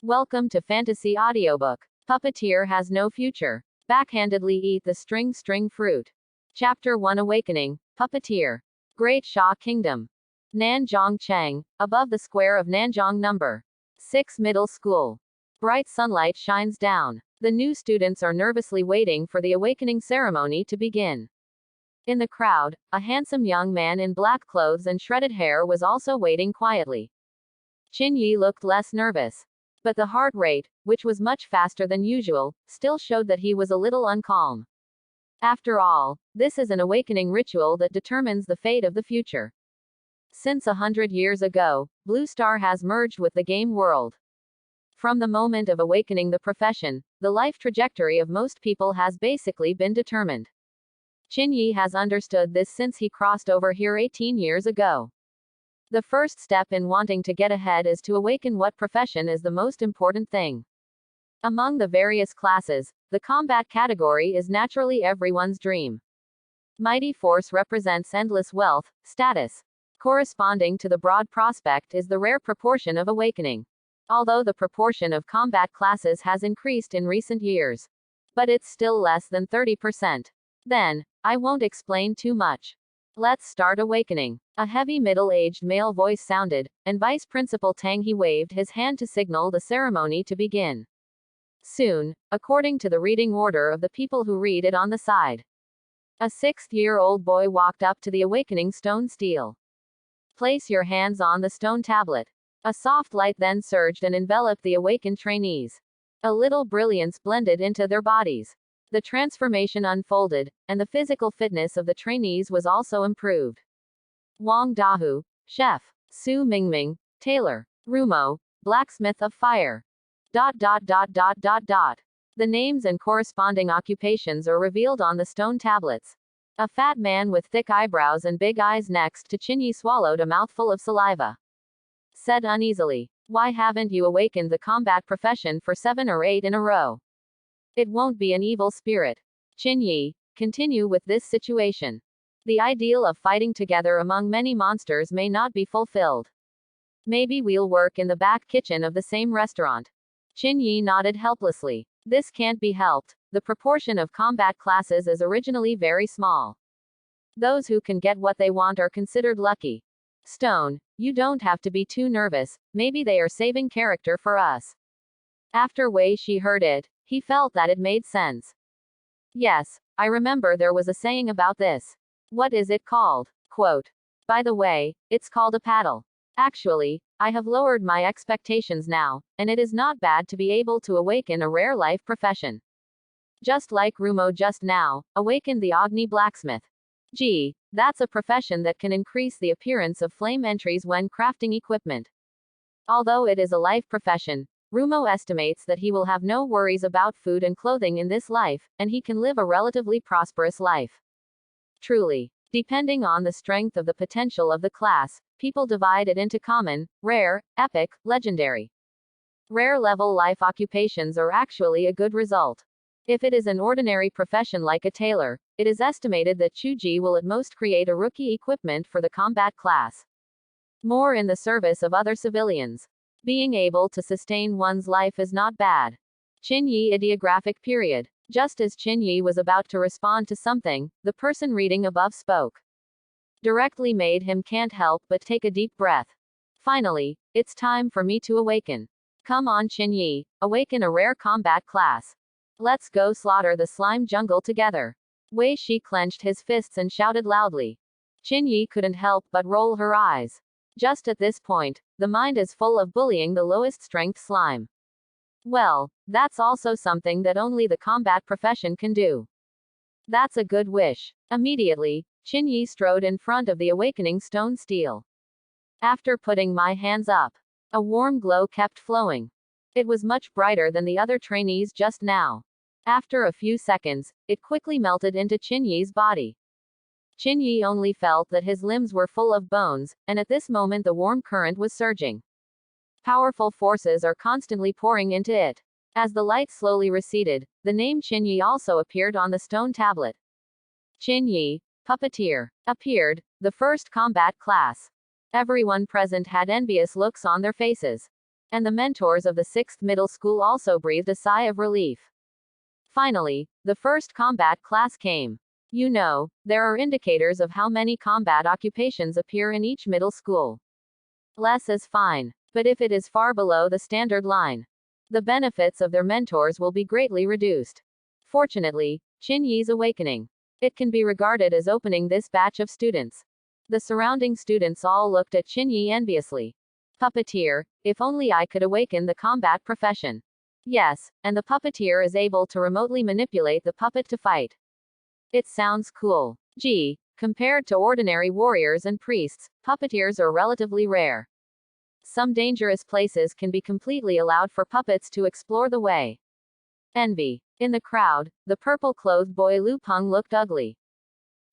Welcome to Fantasy Audiobook. Puppeteer has no future. Backhandedly eat the string fruit. Chapter 1 Awakening. Puppeteer. Great Sha Kingdom. Nanzhong Cheng, above the square of Nanzhong Number 6 Middle School. Bright sunlight shines down. The new students are nervously waiting for the awakening ceremony to begin. In the crowd, a handsome young man in black clothes and shredded hair was also waiting quietly. Chiny looked less nervous. But the heart rate, which was much faster than usual, still showed that he was a little uncalm. After all, this is an awakening ritual that determines the fate of the future. Since 100 years ago, Blue Star has merged with the game world. From the moment of awakening the profession, the life trajectory of most people has basically been determined. Chiny has understood this since he crossed over here 18 years ago. The first step in wanting to get ahead is to awaken what profession is the most important thing. Among the various classes, the combat category is naturally everyone's dream. Mighty Force represents endless wealth, status. Corresponding to the broad prospect is the rare proportion of awakening. Although the proportion of combat classes has increased in recent years. But it's still less than 30%. Then, I won't explain too much. Let's start awakening. A heavy middle-aged male voice sounded, and Vice Principal Tang He waved his hand to signal the ceremony to begin. Soon, according to the reading order of the people who read it on the side. A 6-year-old boy walked up to the awakening stone stele. Place your hands on the stone tablet. A soft light then surged and enveloped the awakened trainees. A little brilliance blended into their bodies. The transformation unfolded, and the physical fitness of the trainees was also improved. Wang Dahu, chef. Su Mingming, tailor. Rumo, blacksmith of fire. The names and corresponding occupations are revealed on the stone tablets. A fat man with thick eyebrows and big eyes next to Chiny swallowed a mouthful of saliva. Said uneasily, "Why haven't you awakened the combat profession for 7 or 8 in a row? It won't be an evil spirit. Chiny, continue with this situation. The ideal of fighting together among many monsters may not be fulfilled. Maybe we'll work in the back kitchen of the same restaurant." Chiny nodded helplessly. This can't be helped. The proportion of combat classes is originally very small. Those who can get what they want are considered lucky. Stone, you don't have to be too nervous, maybe they are saving character for us. After Wei Shi heard it, he felt that it made sense. Yes, I remember there was a saying about this. What is it called? Quote. By the way, it's called a paddle. Actually, I have lowered my expectations now, and it is not bad to be able to awaken a rare life profession. Just like Rumo just now, awakened the Agni blacksmith. Gee, that's a profession that can increase the appearance of flame entries when crafting equipment. Although it is a life profession, Rumo estimates that he will have no worries about food and clothing in this life, and he can live a relatively prosperous life. Truly. Depending on the strength of the potential of the class, people divide it into common, rare, epic, legendary. Rare level life occupations are actually a good result. If it is an ordinary profession like a tailor, it is estimated that Chuji will at most create a rookie equipment for the combat class. More in the service of other civilians. Being able to sustain one's life is not bad. Chiny ideographic period. Just as Chiny was about to respond to something, the person reading above spoke. Directly made him can't help but take a deep breath. Finally, it's time for me to awaken. Come on Chiny, awaken a rare combat class. Let's go slaughter the slime jungle together. Wei Shi clenched his fists and shouted loudly. Chiny couldn't help but roll her eyes. Just at this point, the mind is full of bullying the lowest strength slime. Well, that's also something that only the combat profession can do. That's a good wish. Immediately, Chiny strode in front of the awakening stone stele. After putting my hands up, a warm glow kept flowing. It was much brighter than the other trainees just now. After a few seconds, it quickly melted into Chiny's body. Chiny only felt that his limbs were full of bones, and at this moment the warm current was surging. Powerful forces are constantly pouring into it. As the light slowly receded, the name Chiny also appeared on the stone tablet. Chiny, Puppeteer, appeared, the first combat class. Everyone present had envious looks on their faces. and the mentors of the 6th middle school also breathed a sigh of relief. Finally, the first combat class came. You know, there are indicators of how many combat occupations appear in each middle school. Less is fine. But if it is far below the standard line, the benefits of their mentors will be greatly reduced. Fortunately, Chiny's awakening. It can be regarded as opening this batch of students. The surrounding students all looked at Chiny enviously. Puppeteer, if only I could awaken the combat profession. Yes, and the puppeteer is able to remotely manipulate the puppet to fight. It sounds cool. Gee, compared to ordinary warriors and priests, puppeteers are relatively rare. Some dangerous places can be completely allowed for puppets to explore the way. Envy. In the crowd, the purple-clothed boy Lu Peng looked ugly.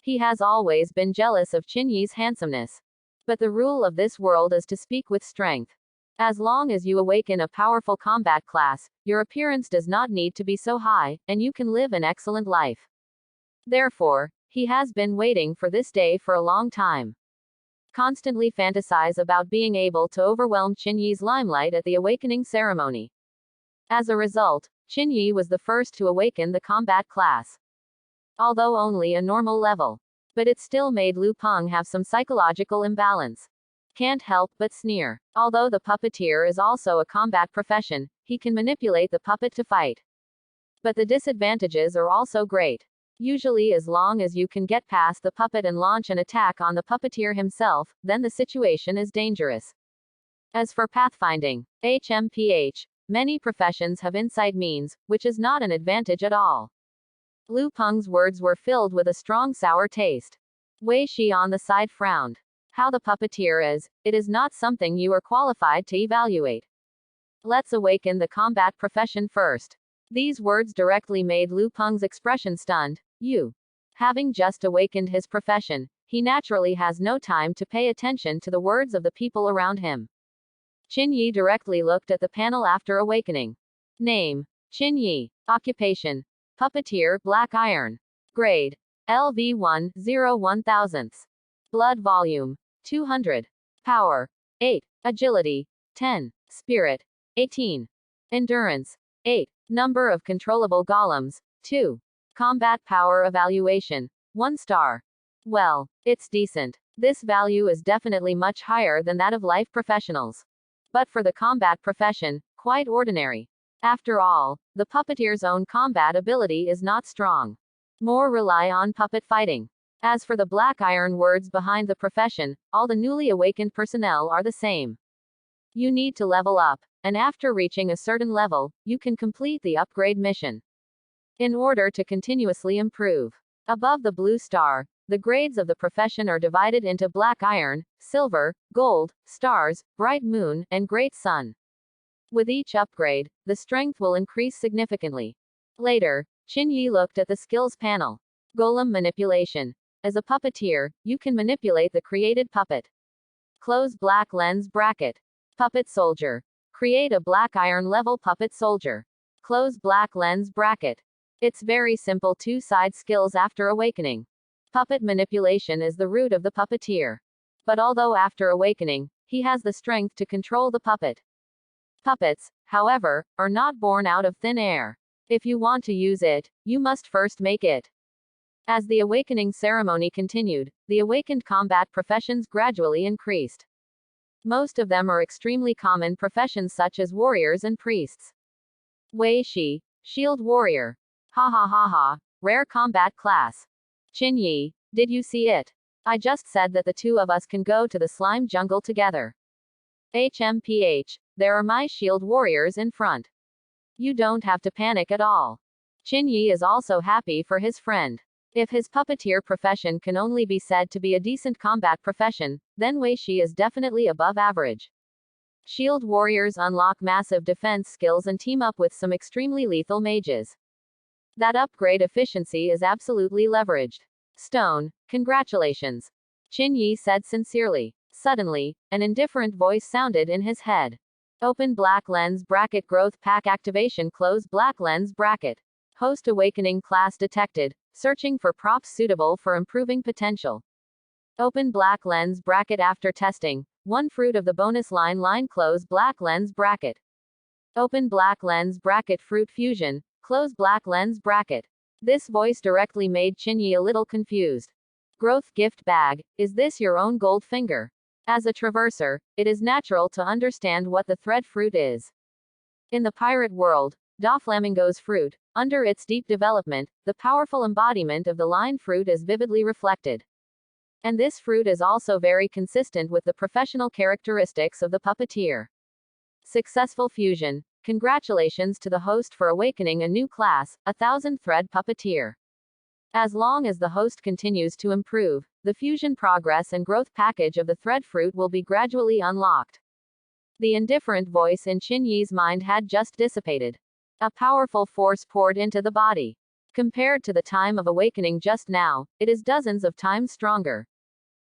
He has always been jealous of Chiny's handsomeness. But the rule of this world is to speak with strength. As long as you awaken a powerful combat class, your appearance does not need to be so high, and you can live an excellent life. Therefore, he has been waiting for this day for a long time. Constantly fantasize about being able to overwhelm Chiny's limelight at the awakening ceremony. As a result, Chiny was the first to awaken the combat class. Although only a normal level. But it still made Lu Peng have some psychological imbalance. Can't help but sneer. Although the puppeteer is also a combat profession, he can manipulate the puppet to fight. But the disadvantages are also great. Usually as long as you can get past the puppet and launch an attack on the puppeteer himself, then the situation is dangerous. As for pathfinding, HMPH, many professions have insight means, which is not an advantage at all. Lu Peng's words were filled with a strong sour taste. Wei Shi on the side frowned. How the puppeteer is, it is not something you are qualified to evaluate. Let's awaken the combat profession first. These words directly made Lu Peng's expression stunned. You. Having just awakened his profession, he naturally has no time to pay attention to the words of the people around him. Chiny directly looked at the panel after awakening. Name: Chiny. Occupation: Puppeteer, Black Iron. Grade: LV1, 0/1000. Blood volume: 200. Power: 8. Agility: 10. Spirit: 18. Endurance: 8. Number of controllable golems: 2. Combat power evaluation: 1 star. Well, it's decent. This value is definitely much higher than that of life professionals. But for the combat profession, quite ordinary. After all, the puppeteer's own combat ability is not strong. More rely on puppet fighting. As for the black iron words behind the profession, all the newly awakened personnel are the same. You need to level up, and after reaching a certain level, you can complete the upgrade mission. In order to continuously improve. Above the blue star, the grades of the profession are divided into black iron, silver, gold, stars, bright moon, and great sun. With each upgrade, the strength will increase significantly. Later, Chiny looked at the skills panel. Golem manipulation. As a puppeteer, you can manipulate the created puppet. Close black lens bracket. Puppet soldier. Create a black iron level puppet soldier. Close black lens bracket. It's very simple two-side skills after awakening. Puppet manipulation is the root of the puppeteer. But although after awakening, he has the strength to control the puppet. Puppets, however, are not born out of thin air. If you want to use it, you must first make it. As the awakening ceremony continued, the awakened combat professions gradually increased. Most of them are extremely common professions such as warriors and priests. Wei Shi, shield warrior. Ha ha ha ha, rare combat class. Chiny, did you see it? I just said that the two of us can go to the slime jungle together. HMPH, there are my shield warriors in front. You don't have to panic at all. Chiny is also happy for his friend. If his puppeteer profession can only be said to be a decent combat profession, then Wei Shi is definitely above average. Shield warriors unlock massive defense skills and team up with some extremely lethal mages. That upgrade efficiency is absolutely leveraged. Stone, congratulations. Chiny said sincerely. Suddenly, an indifferent voice sounded in his head. Open black lens bracket growth pack activation close black lens bracket. Host awakening class detected, searching for props suitable for improving potential. Open black lens bracket after testing. One fruit of the bonus line close black lens bracket. Open black lens bracket fruit fusion, close black lens bracket. This voice directly made Chiny a little confused. Growth gift bag, is this your own gold finger? As a traverser, it is natural to understand what the thread fruit is. In the pirate world, Doflamingo's fruit, under its deep development, the powerful embodiment of the line fruit is vividly reflected. And this fruit is also very consistent with the professional characteristics of the puppeteer. Successful fusion. Congratulations to the host for awakening a new class, a 1,000-thread puppeteer. As long as the host continues to improve, the fusion progress and growth package of the thread fruit will be gradually unlocked. The indifferent voice in Chiny's mind had just dissipated. A powerful force poured into the body. Compared to the time of awakening just now, it is dozens of times stronger.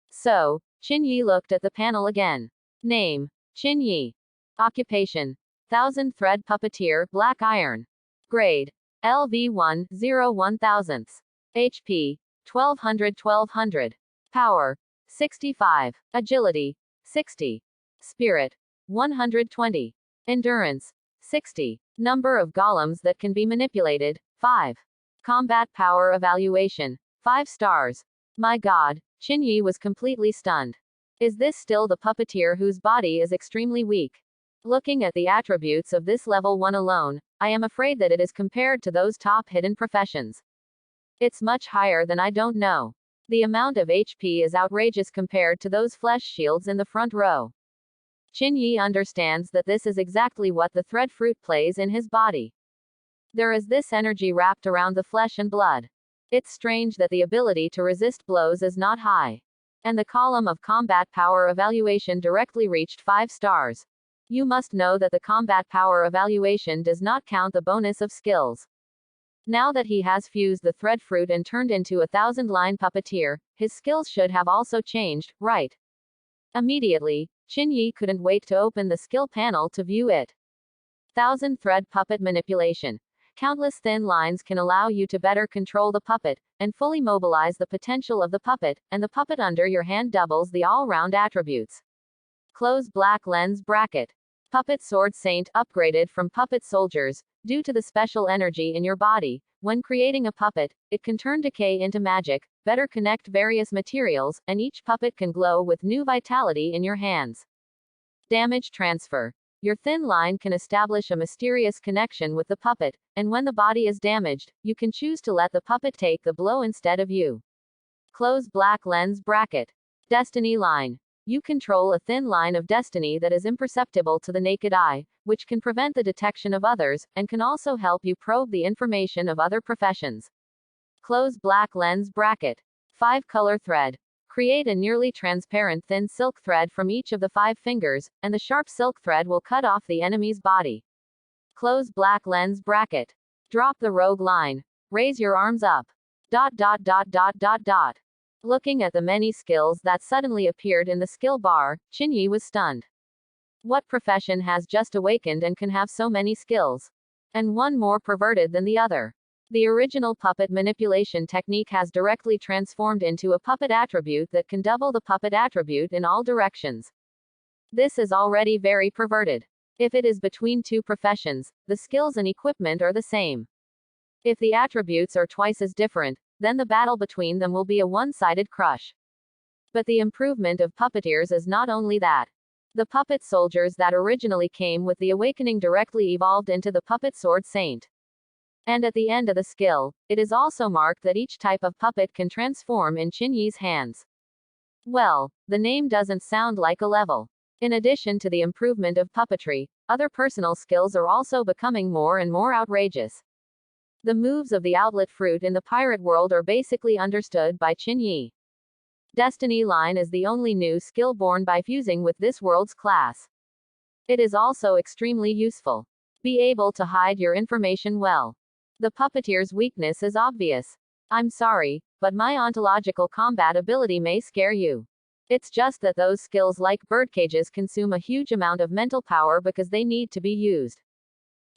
So, Chiny looked at the panel again. Name: Chiny. Occupation: 1,000-thread puppeteer, black iron. Grade: LV1, 0/1000. HP: 1200. Power: 65. Agility: 60. Spirit: 120. Endurance: 60. Number of golems that can be manipulated: 5. Combat power evaluation: 5 stars. My god, Chiny was completely stunned. Is this still the puppeteer whose body is extremely weak? Looking at the attributes of this level 1 alone, I am afraid that it is compared to those top hidden professions. It's much higher than I don't know. The amount of HP is outrageous compared to those flesh shields in the front row. Chiny understands that this is exactly what the thread fruit plays in his body. There is this energy wrapped around the flesh and blood. It's strange that the ability to resist blows is not high. And the column of combat power evaluation directly reached 5 stars. You must know that the combat power evaluation does not count the bonus of skills. Now that he has fused the thread fruit and turned into a 1,000-line puppeteer, his skills should have also changed, right? Immediately, Chiny couldn't wait to open the skill panel to view it. 1,000-thread puppet manipulation. Countless thin lines can allow you to better control the puppet, and fully mobilize the potential of the puppet, and the puppet under your hand doubles the all-round attributes. Close black lens bracket. Puppet Sword Saint upgraded from Puppet Soldiers. Due to the special energy in your body, when creating a puppet, it can turn decay into magic, better connect various materials, and each puppet can glow with new vitality in your hands. Damage transfer. Your thin line can establish a mysterious connection with the puppet, and when the body is damaged, you can choose to let the puppet take the blow instead of you. Close black lens bracket. Destiny line. You control a thin line of destiny that is imperceptible to the naked eye, which can prevent the detection of others, and can also help you probe the information of other professions. Close black lens bracket. 5-color thread. Create a nearly transparent thin silk thread from each of the 5 fingers, and the sharp silk thread will cut off the enemy's body. Close black lens bracket. Drop the rogue line. Raise your arms up. ... Looking at the many skills that suddenly appeared in the skill bar, Chiny was stunned. What profession has just awakened and can have so many skills? And one more perverted than the other. The original puppet manipulation technique has directly transformed into a puppet attribute that can double the puppet attribute in all directions. This is already very perverted. If it is between 2 professions, the skills and equipment are the same. If the attributes are twice as different, then the battle between them will be a one-sided crush. But the improvement of puppeteers is not only that. The puppet soldiers that originally came with the awakening directly evolved into the puppet sword saint. And at the end of the skill, it is also marked that each type of puppet can transform in Chiny's hands. Well, the name doesn't sound like a level. In addition to the improvement of puppetry, other personal skills are also becoming more and more outrageous. The moves of the outlet fruit in the pirate world are basically understood by Chiny. Destiny line is the only new skill born by fusing with this world's class. It is also extremely useful. Be able to hide your information well. The puppeteer's weakness is obvious. I'm sorry, but my ontological combat ability may scare you. It's just that those skills like birdcages consume a huge amount of mental power because they need to be used.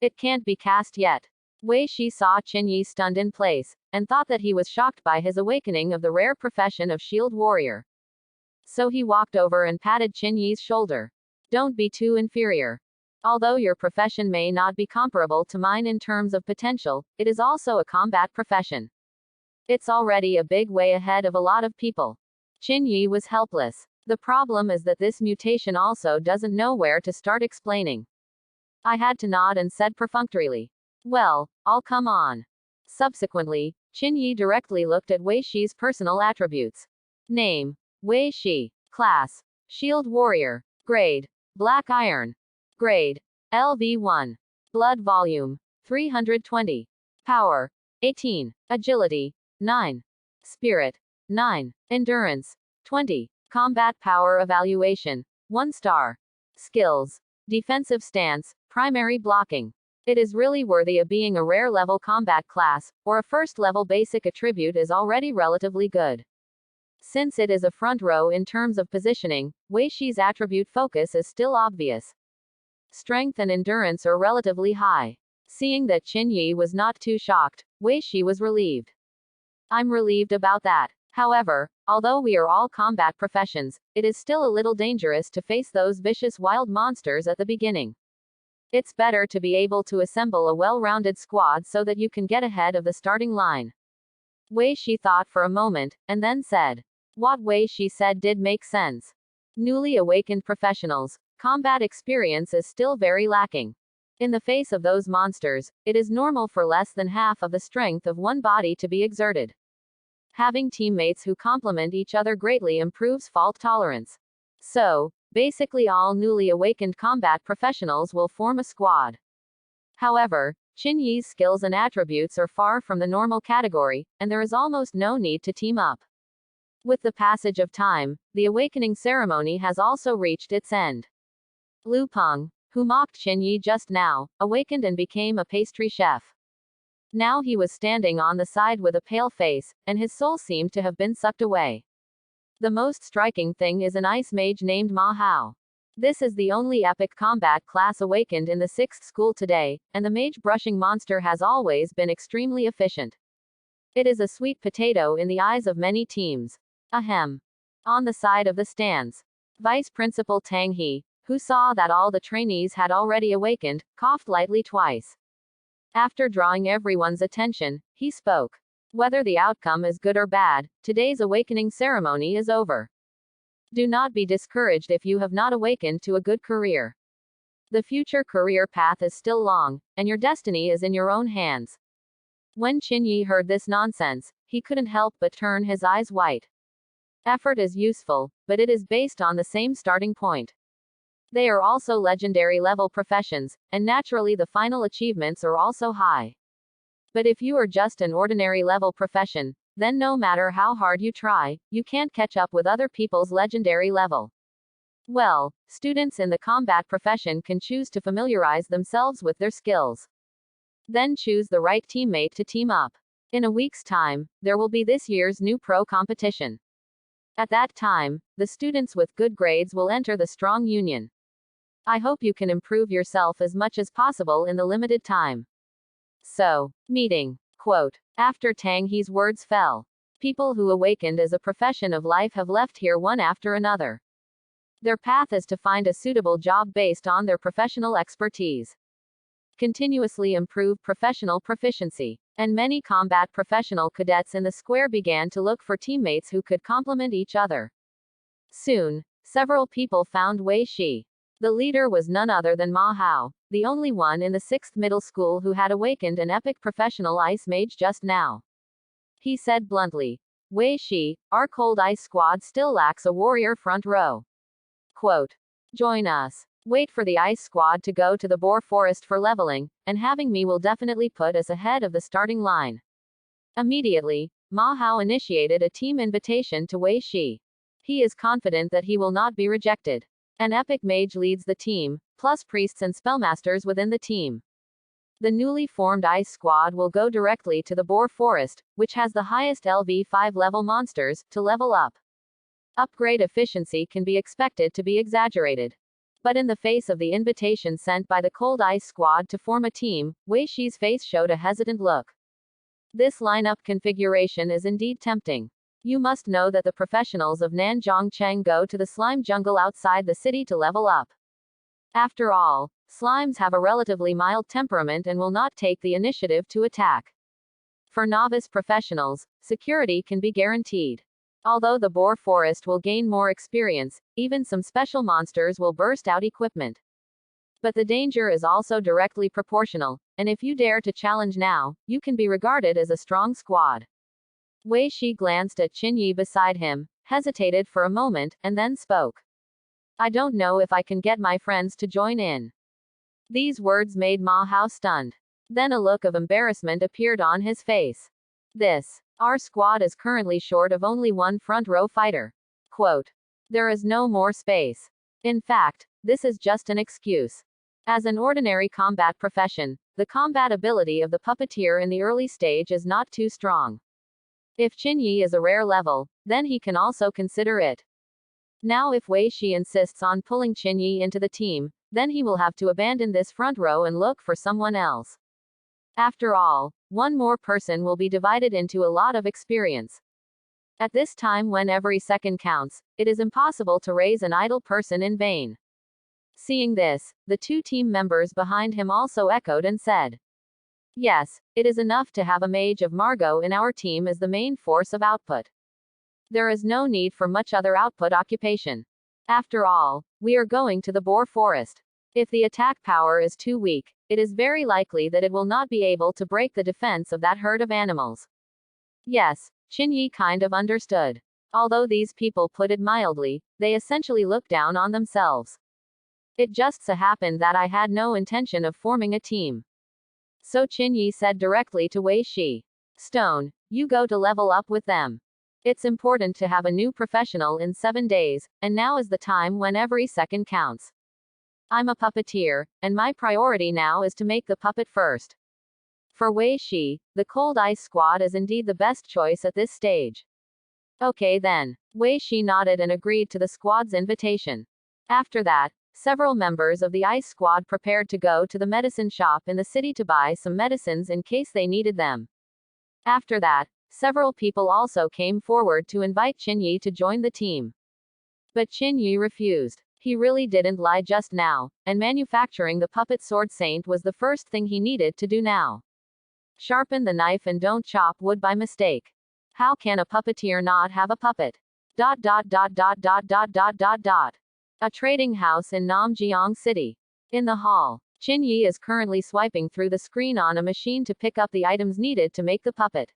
It can't be cast yet. Wei Shi saw Chiny stunned in place, and thought that he was shocked by his awakening of the rare profession of shield warrior. So he walked over and patted Chiny's shoulder. Don't be too inferior. Although your profession may not be comparable to mine in terms of potential, it is also a combat profession. It's already a big way ahead of a lot of people. Chinyi was helpless. The problem is that this mutation also doesn't know where to start explaining. I had to nod and said perfunctorily, well, I'll come on. Subsequently, Chinyi directly looked at Wei Shi's personal attributes. Name: Wei Shi. Class: Shield Warrior. Grade: Black Iron. Grade: LV1. Blood volume: 320. Power: 18. Agility: 9. Spirit: 9. Endurance: 20. Combat power evaluation: 1 star. Skills: Defensive stance, primary blocking. It is really worthy of being a rare level combat class, or a first level basic attribute is already relatively good. Since it is a front row in terms of positioning, Wei Shi's attribute focus is still obvious. Strength and endurance are relatively high. Seeing that Chinyi was not too shocked, Wei Shi was relieved. I'm relieved about that. However, although we are all combat professions, it is still a little dangerous to face those vicious wild monsters at the beginning. It's better to be able to assemble a well-rounded squad so that you can get ahead of the starting line. Wei Shi thought for a moment, and then said. What Wei Shi said did make sense. Newly awakened professionals, combat experience is still very lacking. In the face of those monsters, it is normal for less than half of the strength of one body to be exerted. Having teammates who complement each other greatly improves fault tolerance. So, basically all newly awakened combat professionals will form a squad. However, Chinyi's skills and attributes are far from the normal category, and there is almost no need to team up. With the passage of time, the awakening ceremony has also reached its end. Lu Peng, who mocked Chinyi just now, awakened and became a pastry chef. Now he was standing on the side with a pale face, and his soul seemed to have been sucked away. The most striking thing is an ice mage named Ma Hao. This is the only epic combat class awakened in the 6th school today, and the mage brushing monster has always been extremely efficient. It is a sweet potato in the eyes of many teams. Ahem. On the side of the stands, Vice Principal Tang He, who saw that all the trainees had already awakened, coughed lightly twice. After drawing everyone's attention, he spoke. Whether the outcome is good or bad, today's awakening ceremony is over. Do not be discouraged if you have not awakened to a good career. The future career path is still long, and your destiny is in your own hands. When Chinyi heard this nonsense, he couldn't help but turn his eyes white. Effort is useful, but it is based on the same starting point. They are also legendary level professions, and naturally the final achievements are also high. But if you are just an ordinary level profession, then no matter how hard you try, you can't catch up with other people's legendary level. Well, students in the combat profession can choose to familiarize themselves with their skills. Then choose the right teammate to team up. In a week's time, there will be this year's new pro competition. At that time, the students with good grades will enter the strong union. I hope you can improve yourself as much as possible in the limited time. So, meeting. Quote. After Tang He's words fell. People who awakened as a profession of life have left here one after another. Their path is to find a suitable job based on their professional expertise. Continuously improve professional proficiency. And many combat professional cadets in the square began to look for teammates who could complement each other. Soon, several people found Wei Shi. The leader was none other than Ma Hao, the only one in the 6th middle school who had awakened an epic professional ice mage just now. He said bluntly, Wei Shi, our cold ice squad still lacks a warrior front row. Quote. Join us. Wait for the ice squad to go to the boar forest for leveling, and having me will definitely put us ahead of the starting line. Immediately, Ma Hao initiated a team invitation to Wei Shi. He is confident that he will not be rejected. An epic mage leads the team, plus priests and spellmasters within the team. The newly formed ice squad will go directly to the boar forest, which has the highest LV5 level monsters, to level up. Upgrade efficiency can be expected to be exaggerated. But in the face of the invitation sent by the cold ice squad to form a team, Wei Shi's face showed a hesitant look. This lineup configuration is indeed tempting. You must know that the professionals of Nanzhongcheng go to the slime jungle outside the city to level up. After all, slimes have a relatively mild temperament and will not take the initiative to attack. For novice professionals, security can be guaranteed. Although the boar forest will gain more experience, even some special monsters will burst out equipment. But the danger is also directly proportional, and if you dare to challenge now, you can be regarded as a strong squad. Wei Shi glanced at Chiny beside him, hesitated for a moment, and then spoke. I don't know if I can get my friends to join in. These words made Ma Hao stunned. Then a look of embarrassment appeared on his face. Our squad is currently short of only one front row fighter. Quote. There is no more space. In fact, this is just an excuse. As an ordinary combat profession, the combat ability of the puppeteer in the early stage is not too strong. If Chiny is a rare level, then he can also consider it. Now if Wei Shi insists on pulling Chiny into the team, then he will have to abandon this front row and look for someone else. After all, one more person will be divided into a lot of experience. At this time when every second counts, it is impossible to raise an idle person in vain. Seeing this, the two team members behind him also echoed and said. Yes, it is enough to have a mage of Margot in our team as the main force of output. There is no need for much other output occupation. After all, we are going to the boar forest. If the attack power is too weak, it is very likely that it will not be able to break the defense of that herd of animals. Yes, Chiny kind of understood. Although these people put it mildly, they essentially look down on themselves. It just so happened that I had no intention of forming a team. So Chiny said directly to Wei Shi. Stone, you go to level up with them. It's important to have a new professional in 7 days, and now is the time when every second counts. I'm a puppeteer, and my priority now is to make the puppet first. For Wei Shi, the Cold Ice Squad is indeed the best choice at this stage. Okay then. Wei Shi nodded and agreed to the squad's invitation. After that, several members of the Ice Squad prepared to go to the medicine shop in the city to buy some medicines in case they needed them. After that, several people also came forward to invite Chiny to join the team. But Chiny refused. He really didn't lie just now, and manufacturing the puppet sword saint was the first thing he needed to do now. Sharpen the knife and don't chop wood by mistake. How can a puppeteer not have a puppet? A trading house in Namjiang City. In the hall, Chiny is currently swiping through the screen on a machine to pick up the items needed to make the puppet.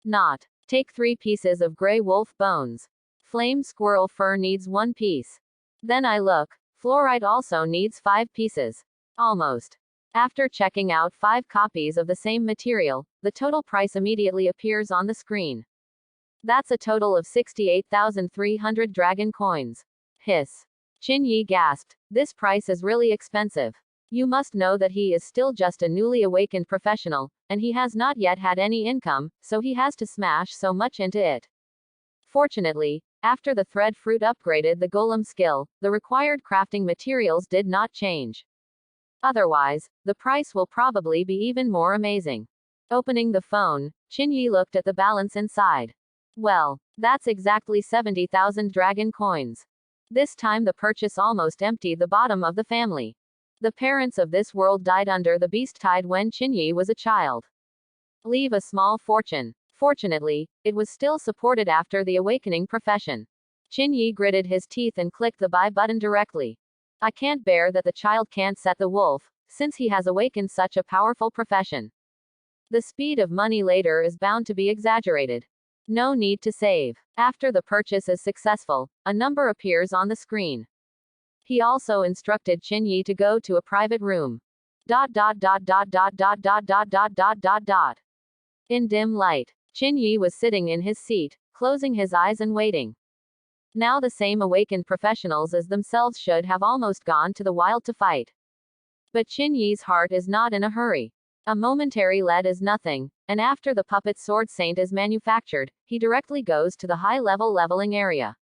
Not. Take 3 pieces of gray wolf bones. Flame squirrel fur needs 1 piece. Then I look. Fluorite also needs 5 pieces. Almost. After checking out 5 copies of the same material, the total price immediately appears on the screen. That's a total of 68,300 dragon coins. Hiss. Chiny gasped. This price is really expensive. You must know that he is still just a newly awakened professional, and he has not yet had any income, so he has to smash so much into it. Fortunately, after the thread fruit upgraded the golem skill, the required crafting materials did not change. Otherwise, the price will probably be even more amazing. Opening the phone, Chiny looked at the balance inside. Well, that's exactly 70,000 dragon coins. This time the purchase almost emptied the bottom of the family. The parents of this world died under the beast tide when Chiny was a child. Leave a small fortune. Fortunately, it was still supported after the awakening profession. Chiny gritted his teeth and clicked the buy button directly. I can't bear that the child can't set the wolf, since he has awakened such a powerful profession. The speed of money later is bound to be exaggerated. No need to save. After the purchase is successful, a number appears on the screen. He also instructed Chiny to go to a private room. In dim light, Chiny was sitting in his seat, closing his eyes and waiting. Now the same awakened professionals as themselves should have almost gone to the wild to fight. But Chiny's heart is not in a hurry. A momentary lead is nothing, and after the puppet sword saint is manufactured, he directly goes to the high-level leveling area.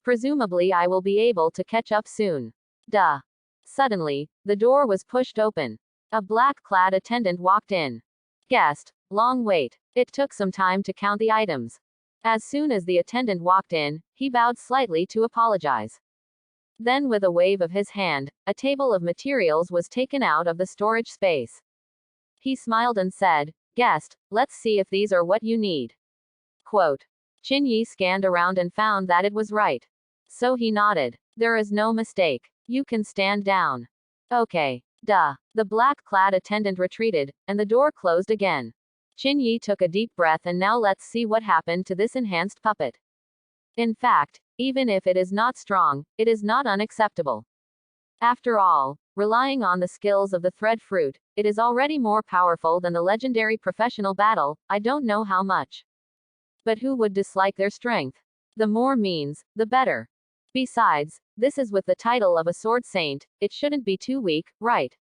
Presumably I will be able to catch up soon. Duh. Suddenly, the door was pushed open. A black-clad attendant walked in. Guest, long wait. It took some time to count the items. As soon as the attendant walked in, he bowed slightly to apologize. Then with a wave of his hand, a table of materials was taken out of the storage space. He smiled and said, "Guest, let's see if these are what you need." Quote. Chiny scanned around and found that it was right. So he nodded. "There is no mistake. You can stand down." "Okay. Duh." The black-clad attendant retreated, and the door closed again. Chiny took a deep breath and now let's see what happened to this enhanced puppet. In fact, even if it is not strong, it is not unacceptable. After all, relying on the skills of the thread fruit, it is already more powerful than the legendary professional battle, I don't know how much. But who would dislike their strength? The more means, the better. Besides, this is with the title of a sword saint, it shouldn't be too weak, right?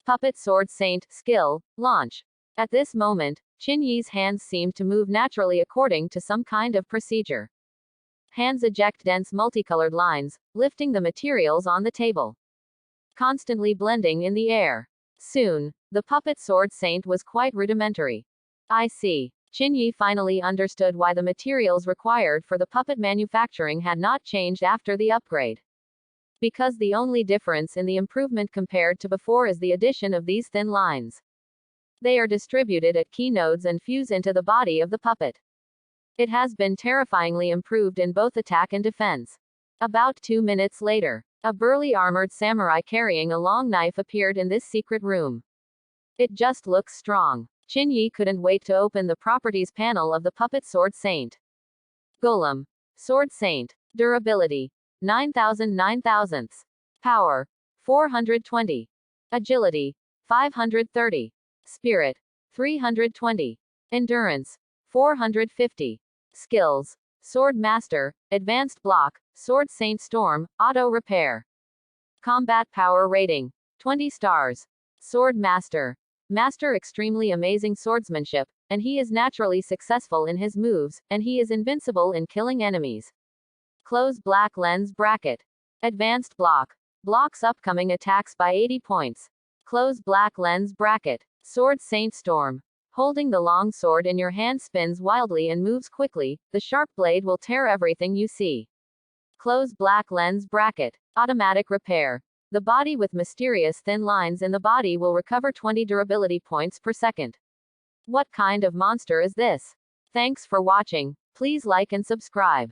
Puppet Sword Saint, skill, launch. At this moment, Chiny's hands seemed to move naturally according to some kind of procedure. Hands eject dense multicolored lines, lifting the materials on the table. Constantly blending in the air. Soon, the puppet sword saint was quite rudimentary. I see. Chiny finally understood why the materials required for the puppet manufacturing had not changed after the upgrade. Because the only difference in the improvement compared to before is the addition of these thin lines. They are distributed at key nodes and fuse into the body of the puppet. It has been terrifyingly improved in both attack and defense. About 2 minutes later, a burly armored samurai carrying a long knife appeared in this secret room. It just looks strong. Chiny couldn't wait to open the properties panel of the puppet sword saint. Golem. Sword saint. Durability. 9,000. Power. 420. Agility. 530. Spirit. 320. Endurance. 450. Skills. Sword Master, Advanced Block, Sword Saint Storm, Auto Repair. Combat Power Rating. 20 stars. Sword Master. Master extremely amazing swordsmanship, and he is naturally successful in his moves, and he is invincible in killing enemies. Close black lens bracket. Advanced Block. Blocks upcoming attacks by 80 points. Close black lens bracket. Sword Saint Storm. Holding the long sword in your hand spins wildly and moves quickly, the sharp blade will tear everything you see. Close black lens bracket. Automatic repair. The body with mysterious thin lines in the body will recover 20 durability points per second. What kind of monster is this? Thanks for watching. Please like and subscribe.